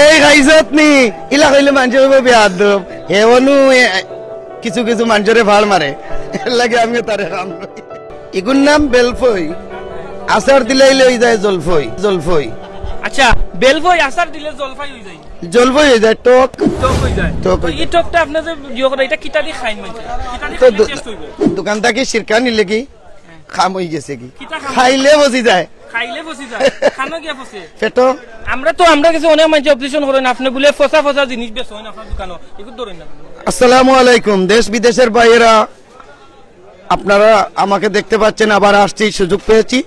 এই গাইজত নি ইলা কইলে মানুষ হইব বেয়াদব হেওনু কিছু কিছু মানুষরে ভাল মারে লাগে আমি তারে কাম লই ইগুন নাম বেলফই আসার দিলাইলে হই যায় জলফই জলফই। আচ্ছা বেলফই আসার দিলে জলফাই হই যায় জলফই হই যায় টক টক হই যায়। টক এই টকটা আপনি যে ইয়ে করে এটা কিটা দি খাইন মানে কিটা দি তো টেস্ট হইব দোকান থেকে সিরকা নিলে কি খাম হই গেছে কি খাইলে বসি যায় খাইলে বসি যায় খানো গিয়া বসে পেটো আমরা কিছু অনেক মানুষ অপারেশন করেন আপনি বলে ফসা ফসা জিনিস বেচেন আপনার দোকানে এগুলো ধরেন না। আসসালামু আলাইকুম দেশ বিদেশের বাইরেরা আপনারা আমাকে দেখতে পাচ্ছেন আবার আসছি সুযোগ পেয়েছি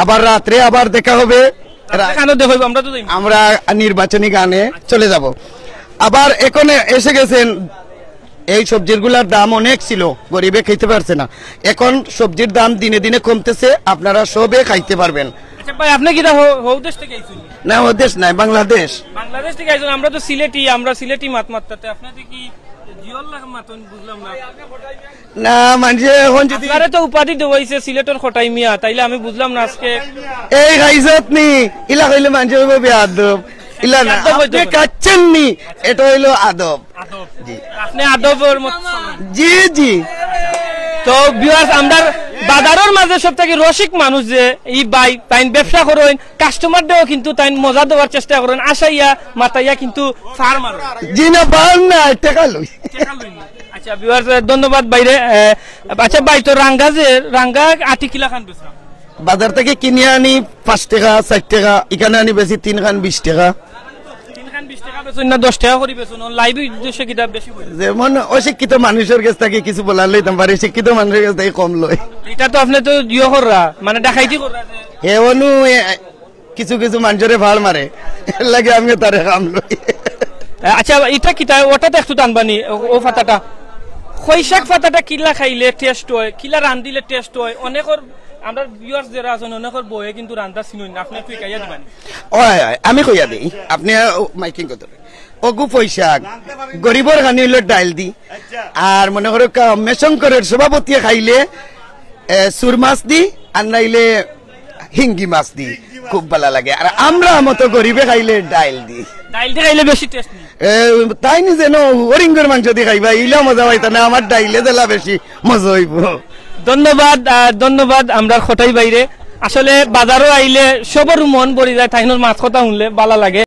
আবার রাত্রে আবার দেখা হবে আমরা নির্বাচনী গানে চলে যাব আবার এখানে এসে গেছেন এই সবজিগুলোর দাম অনেক ছিল গরিবে খাইতে পারছে না এখন সবজির দাম দিনে দিনে কমতেছে আপনারা সবে খাইতে পারবেন। আচ্ছা ভাই আপনি কি দেশ থেকে আইছেন? না ও দেশ নাই বাংলাদেশ থেকে আইছেন আমরা তো সিলেটি মাতমাত্তাতে আপনাদের কি জিওল লাগা মাতন বুঝলাম না না মানে এখন যদি আরে তো উপাধি দেওয়াইছে সিলেটের খটাই মিয়া তাইলে আমি বুঝলাম না আজকে এই গাইজত নি ইলা কইলে মানুষ হইব বেয়াদব ইলা না আপনি কাচ্ছেন নি এটা হইলো আদব জি আপনি আদবের মত জি জি। তো ভিউয়ার্স আমরা বাজারের মাঝে সবথেকে রসিক মানুষ যে এই বাই তাইন ব্যবসা করেন কাস্টমার দেও কিন্তু তাইন মজা দেওয়ার চেষ্টা করেন আশাইয়া মাতাইয়া কিন্তু ফার্মার জি না পার না টাকা লই। আচ্ছা ভিউয়ার্স ধন্যবাদ বাইরে। আচ্ছা ভাই তো রাঙ্গা আটি কিলা খান বেচা বাজার থেকে কিনে আনি 5 টাকা 4 টাকা এখানে আনি বেশি 3 খান 20 টাকা 20 টাকা বেচুন না 10 টাকা করে বেচুন লাইভ উদ্দেশ্যে কিটা বেশি বলে যেমন অশিক্ষিত মানুষের কাছ থেকে কিছু বলার লইতাম পারে শিক্ষিত মানুষের কাছ থেকে কম লই এটা তো আপনি তো জিও কররা মানে ডাকাইতি কররা হেওনু কিছু কিছু মানুষরে ভাল মারে লাগে আমি তারে কাম লই। আচ্ছা এটা কিটা ওটাতে একটু টানবানি ও পাতাটা খৈশাক পাতাটা কিলা খাইলে টেস্ট হয় কিলা রান্দিলে টেস্ট হয় অনেকর আমরা ভিউয়ার্স যারা আছেন অনেকর বয়ে কিন্তু রান্দা চিনুন না আপনি তুই কাইয়া দিবানি ওই আমি কইয়া দেই আপনি মাইকিং করতে ওগু পয়সাক গরিবর খানি হইলো ডাইল দি আর মনে করো মেশঙ্করের সভাপতি খাইলে সুর মাছ দি আর নাইলে হিঙ্গি মাছ দি খুব ভালো লাগে আর আমরা মতো গরিবে খাইলে ডাইল দি ডাইল দিয়ে খাইলে বেশি টেস্ট নেই তাই নি যেন হরিঙ্গর মাংস দিয়ে খাইবা ইলা মজা পাইতা না আমার ডাইলে দিলা বেশি মজা হইব। ধন্যবাদ আমরা খটাই বাইরে আসলে বাজারও আইলে সবার মন ভরে যায় তাইনোর মাছ কথা শুনলে ভালো লাগে।